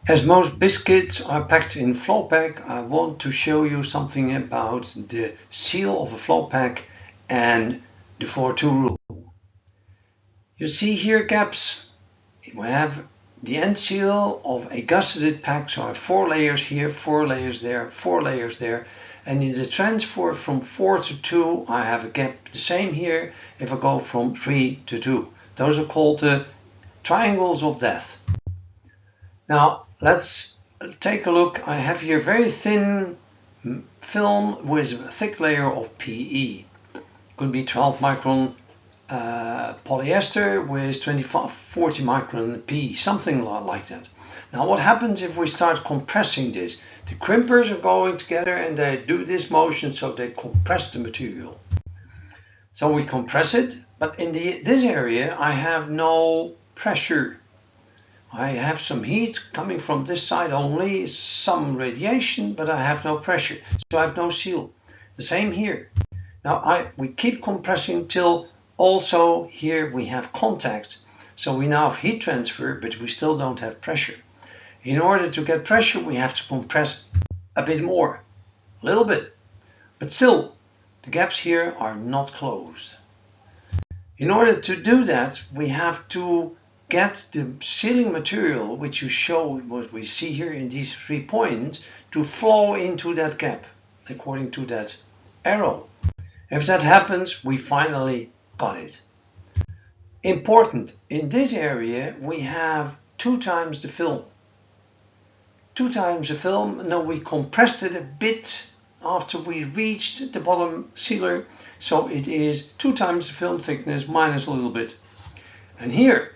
As most biscuits are packed in flow pack, I want to show you something about the seal of a flow pack and the 4-2 rule. You see here gaps. We have the end seal of a gusseted pack, so I have 4 layers here, 4 layers there, 4 layers there, and in the transfer from 4 to 2 I have a gap. The same here if I go from 3 to 2. Those are called the triangles of death. Now let's take a look. I have here very thin film with a thick layer of PE. Could be 12 micron polyester with 40 micron PE, something like that. Now what happens if we start compressing this? The crimpers are going together and they do this motion, so they compress the material. So we compress it, but in this area I have no pressure. I have some heat coming from this side only, some radiation, but I have no pressure, so I have no seal. The same here. Now we keep compressing till also here we have contact. So we now have heat transfer, but we still don't have pressure. In order to get pressure, we have to compress a bit more, a little bit, but still the gaps here are not closed. In order to do that, we have to get the sealing material, which you show what we see here in these 3 points, to flow into that gap according to that arrow. If that happens, we finally got it. Important, in this area we have 2 times the film. 2 times the film. Now we compressed it a bit after we reached the bottom sealer, so it is 2 times the film thickness minus a little bit. And here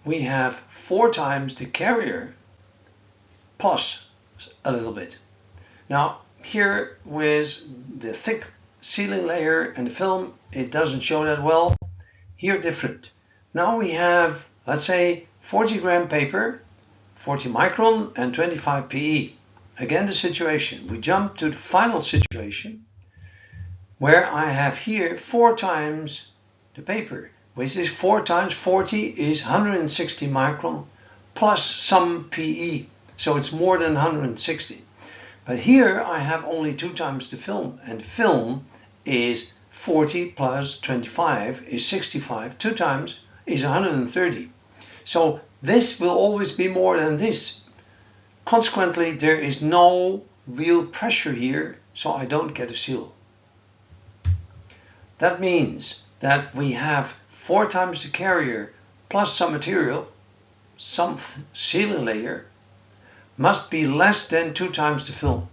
we have 4 times the carrier plus a little bit. Now here with the thick sealing layer and the film, it doesn't show that well. Here different. Now we have, let's say, 40 gram paper, 40 micron and 25 PE. Again the situation. We jump to the final situation where I have here 4 times the paper, which is 4 times 40 is 160 micron plus some PE. So it's more than 160. But here I have only 2 times the film, and the film is 40 plus 25 is 65. 2 times is 130. So this will always be more than this. Consequently, there is no real pressure here, so I don't get a seal. That means that we have 4 times the carrier plus some material, some sealing layer, must be less than 2 times the film.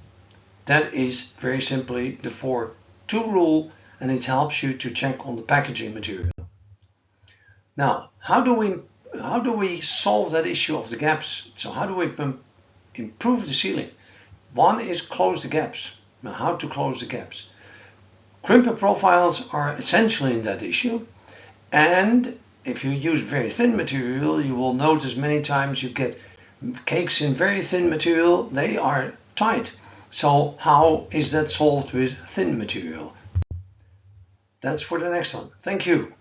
That is very simply the 4-2 rule, and it helps you to check on the packaging material. Now, how do we solve that issue of the gaps? So how do we improve the sealing? One is close the gaps. Now, how to close the gaps? Crimper profiles are essential in that issue, and if you use very thin material, you will notice many times you get cakes in very thin material, they are tight. So how is that solved with thin material? That's for the next one. Thank you.